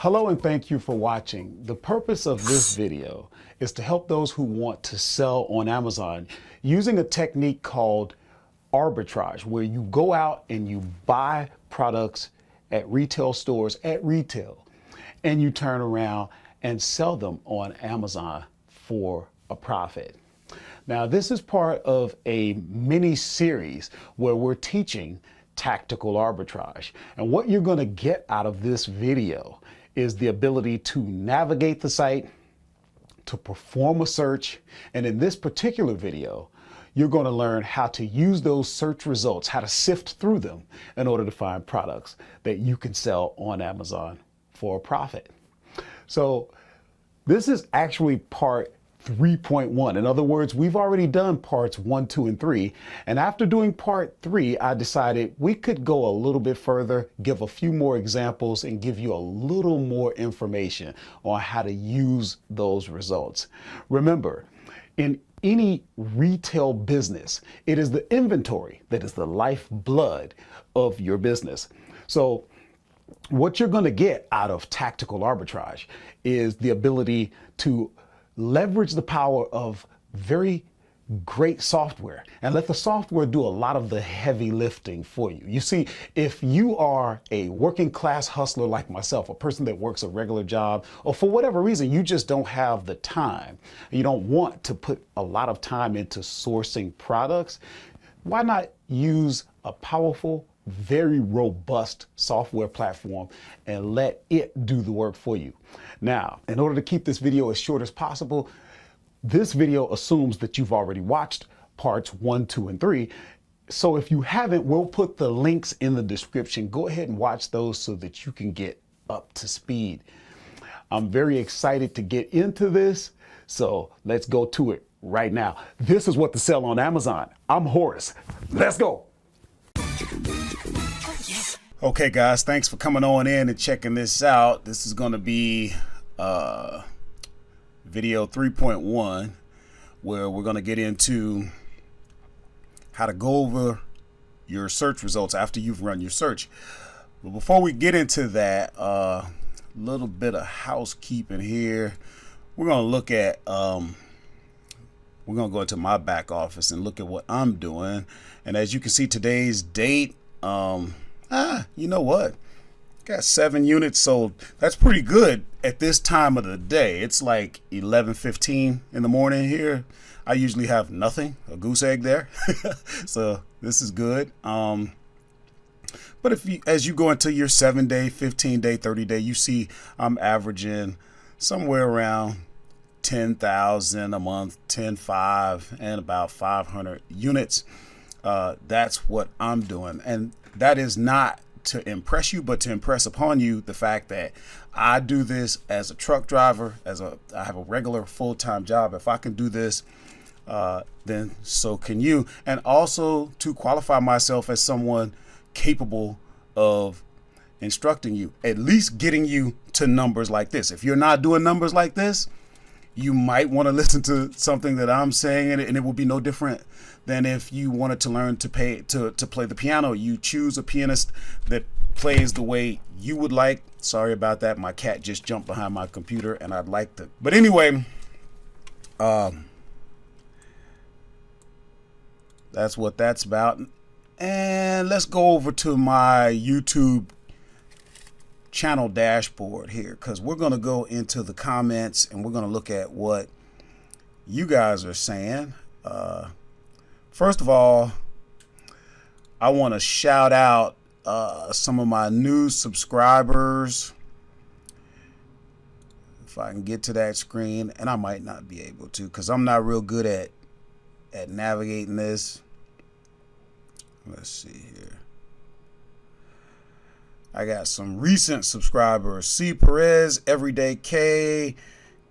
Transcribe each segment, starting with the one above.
Hello and thank you for watching. The purpose of this video is to help those who want to sell on Amazon using a technique called arbitrage, where you go out and you buy products at retail stores at retail and you turn around and sell them on Amazon for a profit. Now, this is part of a mini series where we're teaching tactical arbitrage. And what you're going to get out of this video is the ability to navigate the site, to perform a search, and in this particular video, you're going to learn how to use those search results, how to sift through them in order to find products that you can sell on Amazon for a profit. So this is actually part 3.1. In other words, we've already done parts 1, 2, and 3. And after doing part 3, I decided we could go a little bit further, give a few more examples, and give you a little more information on how to use those results. Remember, in any retail business, it is the inventory that is the lifeblood of your business. So what you're going to get out of tactical arbitrage is the ability to leverage the power of very great software and let the software do a lot of the heavy lifting for you. You see, if you are a working class hustler like myself, a person that works a regular job, or for whatever reason, you just don't have the time, you don't want to put a lot of time into sourcing products, why not use a powerful, very robust software platform and let it do the work for you? Now, in order to keep this video as short as possible, this video assumes that you've already watched parts 1, 2, and 3. So if you haven't, we'll put the links in the description. Go ahead and watch those so that you can get up to speed. I'm very excited to get into this, so let's go to it right now. This is what to sell on Amazon. I'm Horace. Let's go. Okay, guys, thanks for coming on in and checking this out. This is going to be video 3.1, where we're going to get into how to go over your search results after you've run your search. But before we get into that, a little bit of housekeeping here. We're going to look at we're going to go into my back office and look at what I'm doing. And as you can see, today's date, you know what? Got 7 units sold. That's pretty good at this time of the day. It's like 11:15 in the morning here. I usually have nothing, a goose egg there. So this is good. But if you, as you go into your 7-day, 15-day, 30-day, you see I'm averaging somewhere around 10,000 a month, 10.5, and about 500 units. That's what I'm doing. And that is not to impress you, but to impress upon you the fact that I do this as a truck driver, I have a regular full-time job. If I can do this, then so can you. And also to qualify myself as someone capable of instructing you, at least getting you to numbers like this. If you're not doing numbers like this, you might want to listen to something that I'm saying, and it will be no different than if you wanted to learn to play the piano. You choose a pianist that plays the way you would like. Sorry about that. My cat just jumped behind my computer, and I'd like to. But anyway, that's what that's about. And let's go over to my YouTube channel dashboard here, because we're going to go into the comments and we're going to look at what you guys are saying. First of all, I want to shout out some of my new subscribers. If I can get to that screen, and I might not be able to because I'm not real good at navigating this. Let's see here. I got some recent subscribers: C. Perez, Everyday K,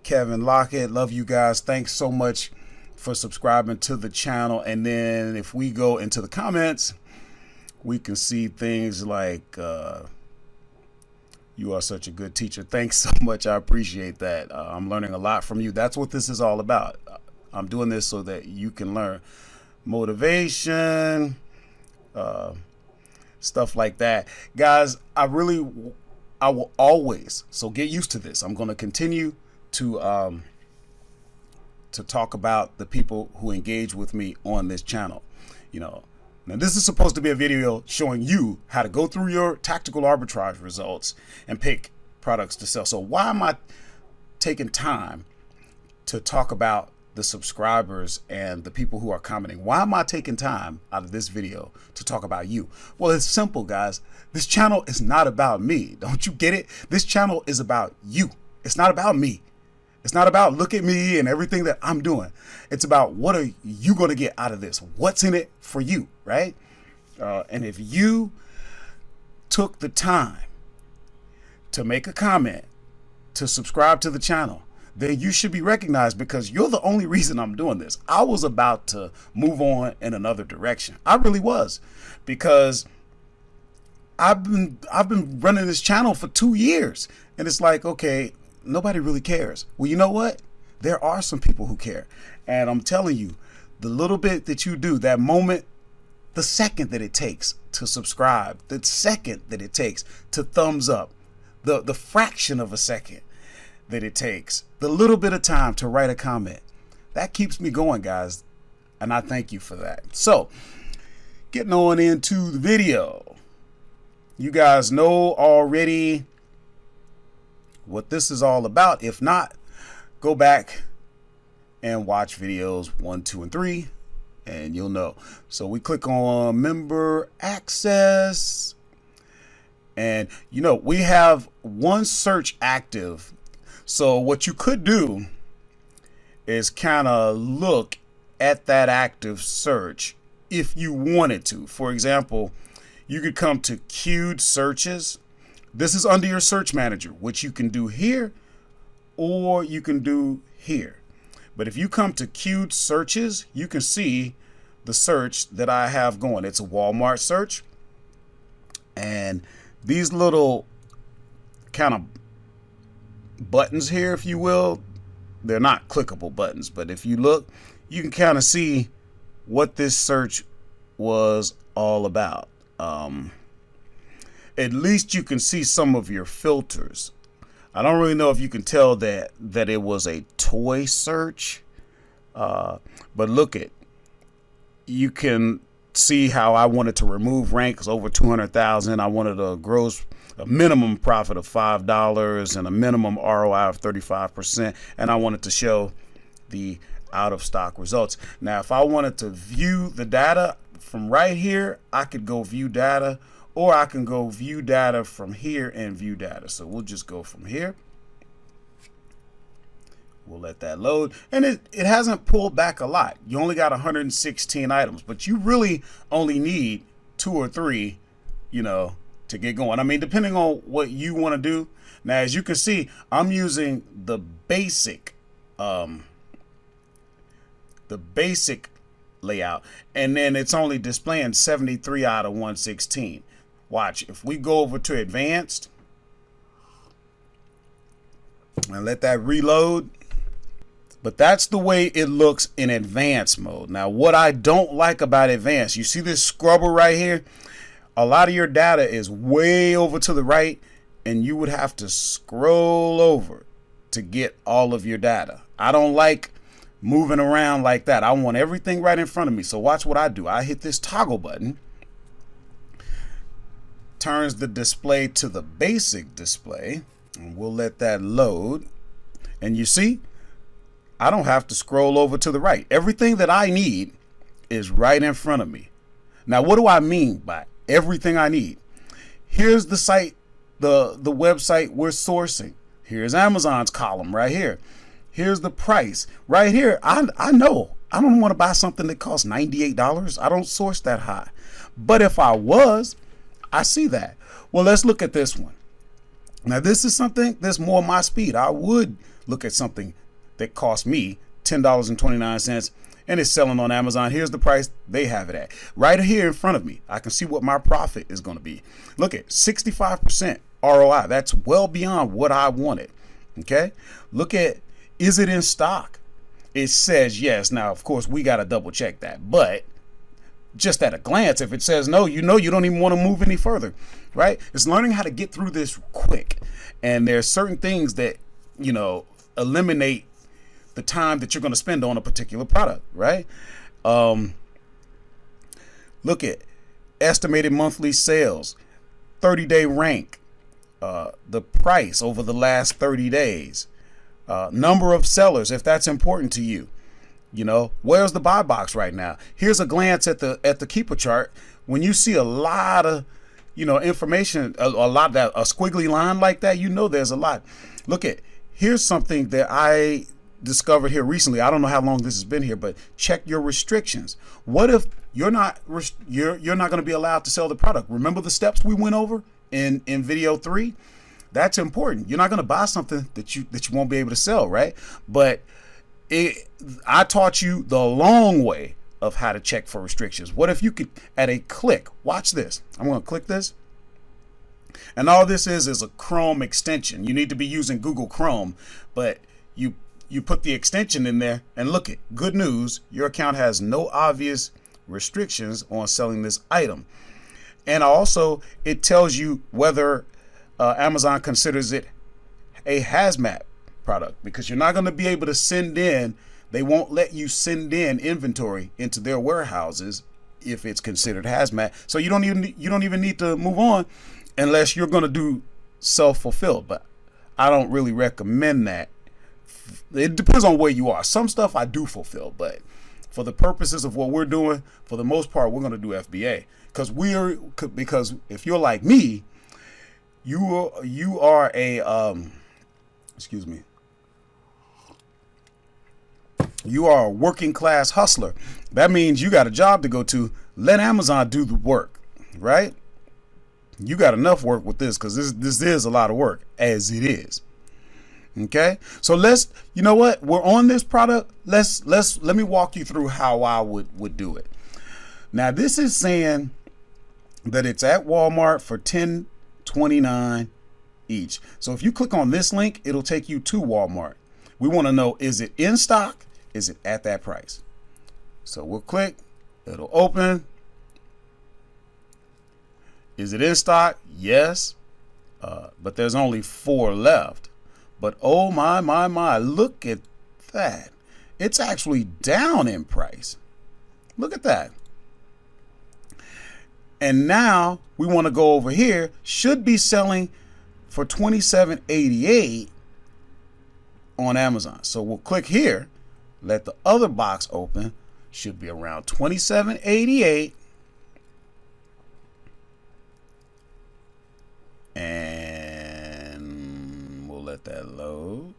Kevin Lockett. Love you guys. Thanks so much for subscribing to the channel. And then if we go into the comments, we can see things like you are such a good teacher. Thanks so much. I appreciate that. I'm learning a lot from you. That's what this is all about. I'm doing this so that you can learn motivation, stuff like that. Guys, I really I will always, so get used to this. I'm going to continue to talk about the people who engage with me on this channel. You know, now this is supposed to be a video showing you how to go through your tactical arbitrage results and pick products to sell. So why am I taking time to talk about the subscribers and the people who are commenting? Why am I taking time out of this video to talk about you? Well, it's simple, guys. This channel is not about me. Don't you get it? This channel is about you. It's not about me. It's not about look at me and everything that I'm doing. It's about what are you going to get out of this? What's in it for you, right? And if you took the time to make a comment, to subscribe to the channel, then you should be recognized, because you're the only reason I'm doing this. I was about to move on in another direction. I really was, because I've been running this channel for 2 years, and it's like, okay, nobody really cares. Well, you know what? There are some people who care, and I'm telling you, the little bit that you do, that moment, the second that it takes to subscribe, the second that it takes to thumbs up, the fraction of a second that it takes, the little bit of time to write a comment, that keeps me going, guys, and I thank you for that. So, getting on into the video, you guys know already what this is all about. If not, go back and watch videos 1, 2, and 3, and you'll know. So we click on member access, and you know, we have one search active. So what you could do is kind of look at that active search if you wanted to. For example, you could come to queued searches. This is under your search manager, which you can do here or you can do here. But if you come to queued searches, you can see the search that I have going. It's a Walmart search. And these little kind of buttons here, if you will, they're not clickable buttons, but if you look, you can kind of see what this search was all about. At least you can see some of your filters. I don't really know if you can tell that it was a toy search, but look at, you can see how I wanted to remove ranks over 200,000. I wanted a minimum profit of $5 and a minimum ROI of 35%, and I wanted to show the out of stock results. Now, if I wanted to view the data from right here, I could go view data, or I can go view data from here and view data. So we'll just go from here. We'll let that load, and it hasn't pulled back a lot. You only got 116 items, but you really only need 2 or 3, you know, to get going. I mean, depending on what you want to do. Now, as you can see, I'm using the basic layout, and then it's only displaying 73 out of 116. Watch, if we go over to advanced and let that reload, but that's the way it looks in advanced mode. Now, what I don't like about advanced, you see this scrubber right here? A lot of your data is way over to the right, and you would have to scroll over to get all of your data. I don't like moving around like that. I want everything right in front of me. So watch what I do. I hit this toggle button, turns the display to the basic display, and we'll let that load. And you see, I don't have to scroll over to the right. Everything that I need is right in front of me. Now, what do I mean by everything I need? Here's the site, the website we're sourcing. Here's Amazon's column right here. Here's the price right here. I know I don't want to buy something that costs $98. I don't source that high. But if I was, I see that. Well, let's look at this one. Now, this is something that's more my speed. I would look at something that cost me $10.29 and it's selling on Amazon. Here's the price they have it at. Right here in front of me, I can see what my profit is going to be. Look at 65% ROI. That's well beyond what I wanted. Okay. Look at, is it in stock? It says yes. Now, of course, we got to double check that, but just at a glance. If it says no, you know you don't even want to move any further, right? It's learning how to get through this quick. And there's certain things that, you know, eliminate the time that you're going to spend on a particular product, right? Look at estimated monthly sales, 30-day rank, the price over the last 30 days, number of sellers, if that's important to you. You know, where's the buy box right now? Here's a glance at the keeper chart. When you see a lot of, you know, information, a lot of that, a squiggly line like that, you know there's a lot. Look at, here's something that I discovered here recently. I don't know how long this has been here, but check your restrictions. What if you're not going to be allowed to sell the product? Remember the steps we went over in video 3? That's important. You're not going to buy something that you won't be able to sell, right? But I taught you the long way of how to check for restrictions. What if you could, at a click, watch this. I'm going to click this. And all this is a Chrome extension. You need to be using Google Chrome, but you put the extension in there and look at, good news, your account has no obvious restrictions on selling this item. And also it tells you whether Amazon considers it a hazmat product, because you're not going to be able to send in, they won't let you send in inventory into their warehouses if it's considered hazmat. So you don't even need to move on unless you're going to do self-fulfilled. But I don't really recommend that. It depends on where you are. Some stuff I do fulfill, but for the purposes of what we're doing, for the most part, we're going to do FBA, because if you're like me, you are a excuse me. You are a working class hustler. That means you got a job to go to. Let Amazon do the work, right? You got enough work with this, because this is a lot of work as it is. Okay, so you know what? We're on this product. Let me walk you through how I would do it. Now, this is saying that it's at Walmart for $10.29 each. So if you click on this link, it'll take you to Walmart. We want to know, is it in stock? Is it at that price? So we'll click, it'll open. Is it in stock? Yes, but there's only 4 left. But oh my, look at that. It's actually down in price. Look at that. And now we want to go over here, should be selling for $27.88 on Amazon. So we'll click here, let the other box open, should be around $27.88. And we'll let that load.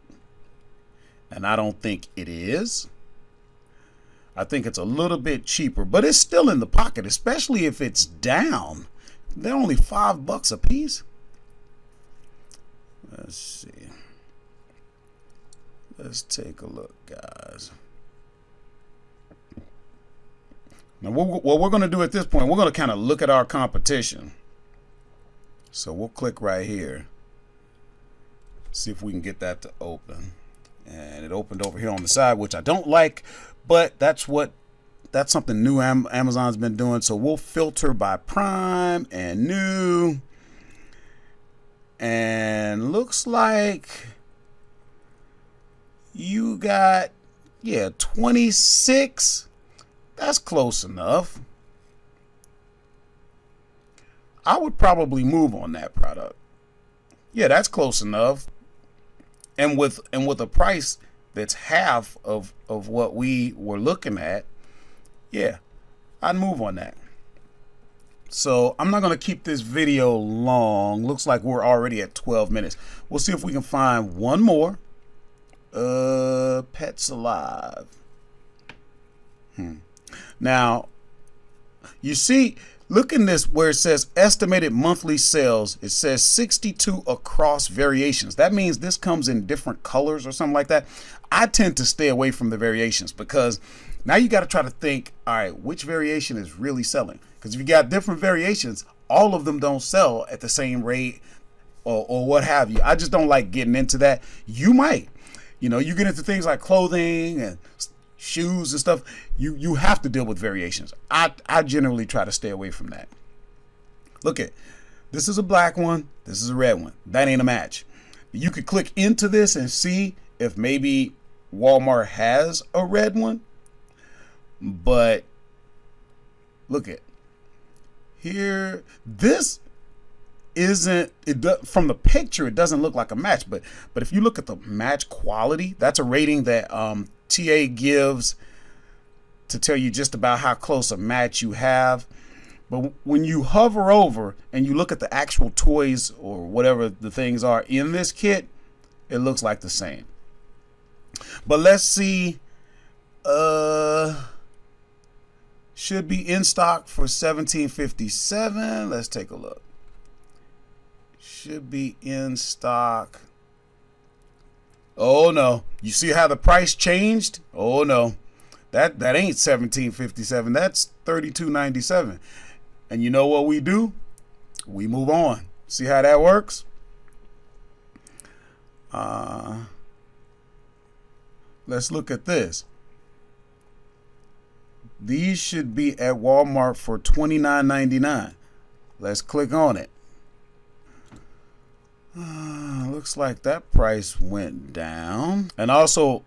And I don't think it is. I think it's a little bit cheaper, but it's still in the pocket, especially if it's down. They're only $5 a piece. Let's see. Let's take a look, guys. Now, what we're going to do at this point, we're going to kind of look at our competition. So we'll click right here. See if we can get that to open. And it opened over here on the side, which I don't like, but that's something new Amazon's been doing. So we'll filter by Prime and new. And looks like you got, 26. That's close enough. I would probably move on that product. Yeah, that's close enough. And with a price that's half of what we were looking at, yeah, I'd move on that. So I'm not going to keep this video long. Looks like we're already at 12 minutes. We'll see if we can find one more. Pets Alive. Now, you see, look in this where it says estimated monthly sales. It says 62 across variations. That means this comes in different colors or something like that. I tend to stay away from the variations, because now you got to try to think, all right, which variation is really selling? Because if you got different variations, all of them don't sell at the same rate or what have you. I just don't like getting into that. You might, you get into things like clothing and shoes and stuff, you have to deal with variations. I generally try to stay away from that. Look at, this is a black one, this is a red one. That ain't a match. You could click into this and see if maybe Walmart has a red one, but look at here, this isn't, from the picture it doesn't look like a match, but if you look at the match quality, that's a rating that TA gives to tell you just about how close a match you have. But when you hover over and you look at the actual toys or whatever the things are in this kit, it looks like the same. But let's see, should be in stock for $17.57. Let's take a look. Should be in stock. Oh no, you see how the price changed? Oh no, that ain't $17.57, that's $32.97. And you know what we do? We move on. See how that works? Let's look at this. These should be at Walmart for $29.99. Let's click on it. Looks like that price went down. And also,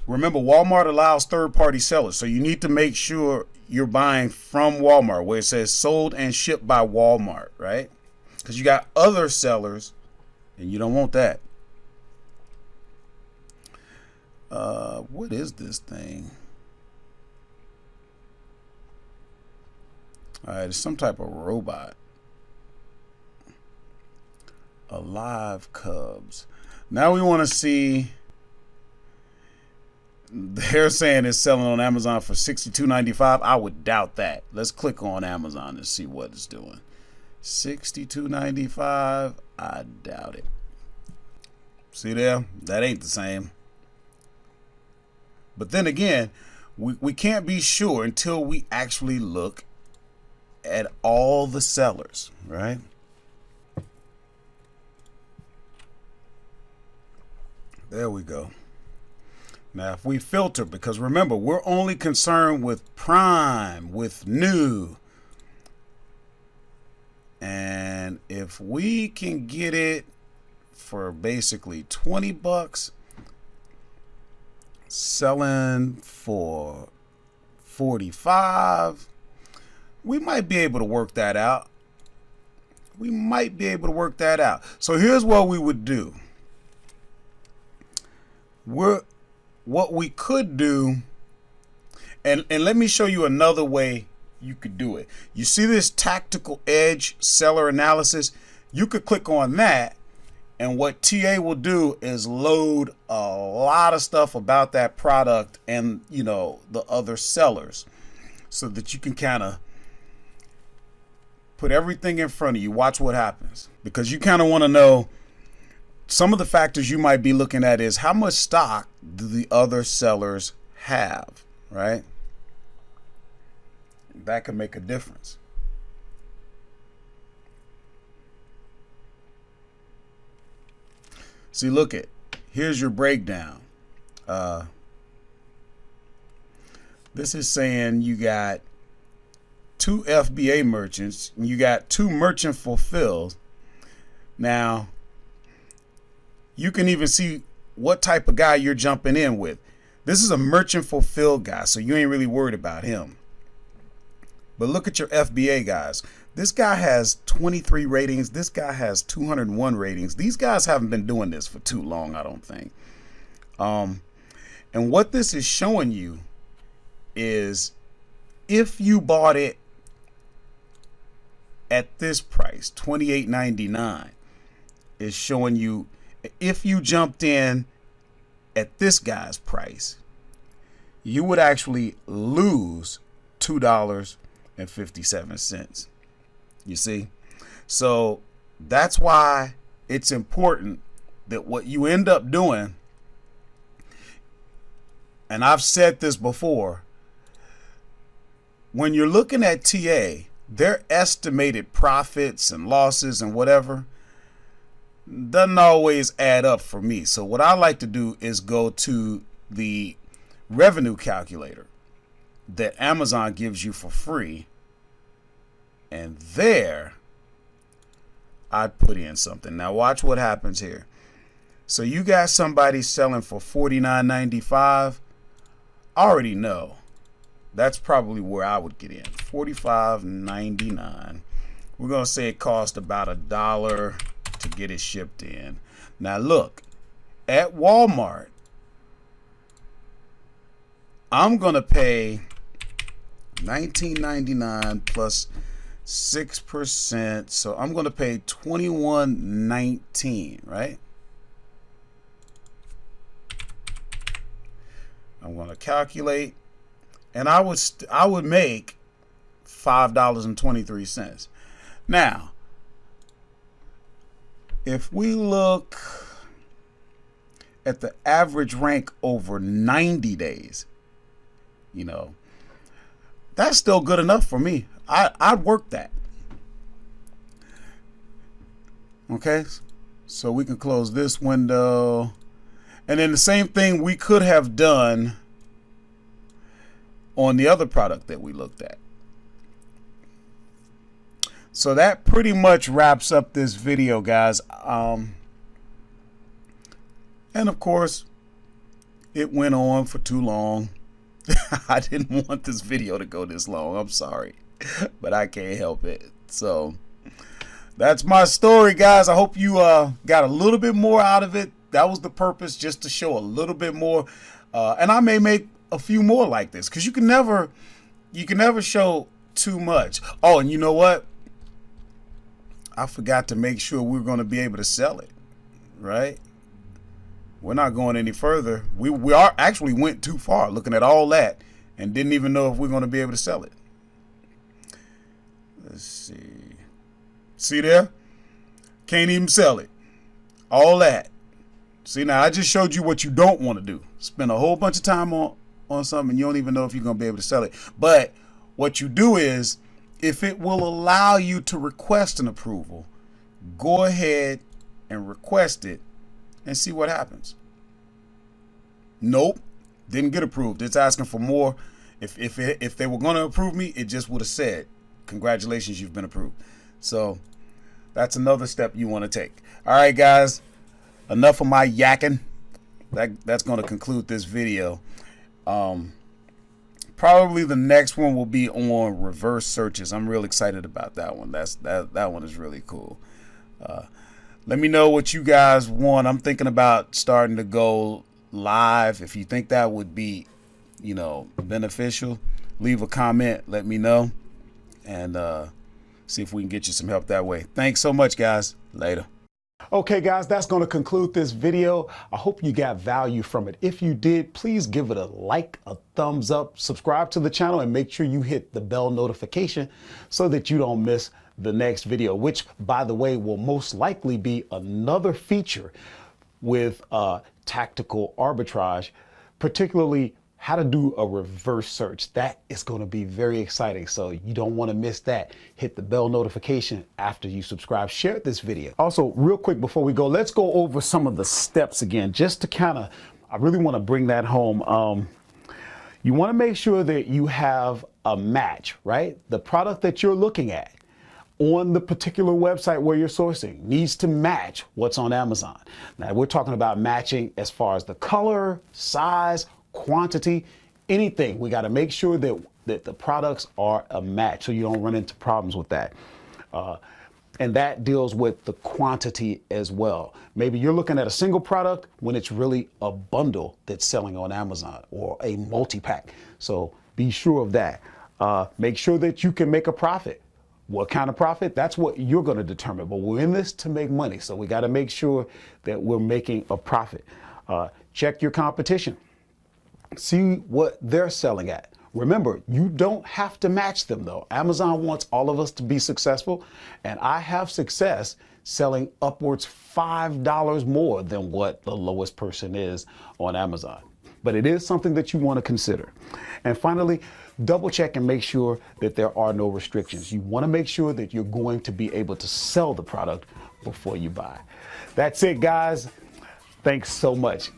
remember, Walmart allows third-party sellers, so you need to make sure you're buying from Walmart, where it says sold and shipped by Walmart, right? Because you got other sellers, and you don't want that. What is this thing? All right, it's some type of robot. Alive Cubs. Now we want to see, they're saying it's selling on Amazon for $62.95. I would doubt that. Let's click on Amazon and see what it's doing. $62.95. I doubt it. See there? That ain't the same. But then again, we can't be sure until we actually look at all the sellers, right? There we go. Now, if we filter, because remember, we're only concerned with prime, with new. And if we can get it for basically 20 bucks, selling for 45, we might be able to work that out. We might be able to work that out. So here's what we would do. What we could do, and let me show you another way you could do it. You see this Tactical Edge seller analysis? You could click on that, and what TA will do is load a lot of stuff about that product and, you know, the other sellers, so that you can kind of put everything in front of you. Watch what happens, because you kind of want to know. Some of the factors you might be looking at is how much stock do the other sellers have, right? That could make a difference. See, look at, here's your breakdown. This is saying you got 2 FBA merchants, and you got 2 merchant fulfilled. Now, you can even see what type of guy you're jumping in with. This is a merchant fulfilled guy, so you ain't really worried about him. But look at your FBA guys. This guy has 23 ratings. This guy has 201 ratings. These guys haven't been doing this for too long, I don't think. And what this is showing you is if you bought it at this price, $28.99, is showing you if you jumped in at this guy's price, you would actually lose $2.57. You see? So that's why it's important that what you end up doing, and I've said this before, when you're looking at TA, their estimated profits and losses and whatever doesn't always add up for me. So what I like to do is go to the revenue calculator that Amazon gives you for free, and there I'd put in something. Now watch what happens here. So you got somebody selling for $49.95. I already know that's probably where I would get in. $45.99. We're gonna say it cost about $1 to get it shipped in. Now look, at Walmart, I'm gonna pay $19.99 plus 6%, so I'm gonna pay $21.19, right? I'm gonna calculate, and I would make $5.23. Now, if we look at the average rank over 90 days, you know, that's still good enough for me. I'd work that. Okay, so we can close this window. And then the same thing we could have done on the other product that we looked at. So that pretty much wraps up this video, guys. And of course, it went on for too long. I didn't want this video to go this long. I'm sorry, but I can't help it. So that's my story, guys. I hope you got a little bit more out of it. That was the purpose, just to show a little bit more. And I may make a few more like this, because you can never show too much. Oh, and you know what? I forgot to make sure we're going to be able to sell it, right? We're not going any further. We are actually went too far looking at all that and didn't even know if we're going to be able to sell it. Let's see. See there? Can't even sell it. All that. See, now I just showed you what you don't want to do. Spend a whole bunch of time on something and you don't even know if you're going to be able to sell it. But what you do is, if it will allow you to request an approval, go ahead and request it and see what happens. Nope, didn't get approved. It's asking for more. If they were going to approve me, it just would have said, congratulations, you've been approved. So that's another step you want to take. All right, guys, enough of my yakking. That's going to conclude this video. Probably the next one will be on reverse searches. I'm real excited about that one. That one is really cool. Let me know what you guys want. I'm thinking about starting to go live. If you think that would be, you know, beneficial, leave a comment. Let me know, and see if we can get you some help that way. Thanks so much, guys. Later. Okay, guys, that's going to conclude this video. I hope you got value from it. If you did, please give it a like, a thumbs up, subscribe to the channel, and make sure you hit the bell notification so that you don't miss the next video, which, by the way, will most likely be another feature with Tactical Arbitrage, particularly how to do a reverse search. That is going to be very exciting, so you don't want to miss that. Hit the bell notification after you subscribe. Share this video. Also, real quick before we go, let's go over some of the steps again, just to kind of, I really want to bring that home. You want to make sure that you have a match, right? The product that you're looking at on the particular website where you're sourcing needs to match what's on Amazon. Now, we're talking about matching as far as the color, size, quantity, anything. We got to make sure that the products are a match so you don't run into problems with that. And that deals with the quantity as well. Maybe you're looking at a single product when it's really a bundle that's selling on Amazon, or a multi-pack. So be sure of that. Make sure that you can make a profit. What kind of profit? That's what you're going to determine. But we're in this to make money, so we got to make sure that we're making a profit. Check your competition. See what they're selling at. Remember, you don't have to match them, though. Amazon wants all of us to be successful, and I have success selling upwards $5 more than what the lowest person is on Amazon. But it is something that you want to consider. And finally, double check and make sure that there are no restrictions. You want to make sure that you're going to be able to sell the product before you buy. That's it, guys. Thanks so much.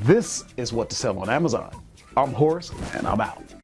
This is what to sell on Amazon. I'm Horace, and I'm out.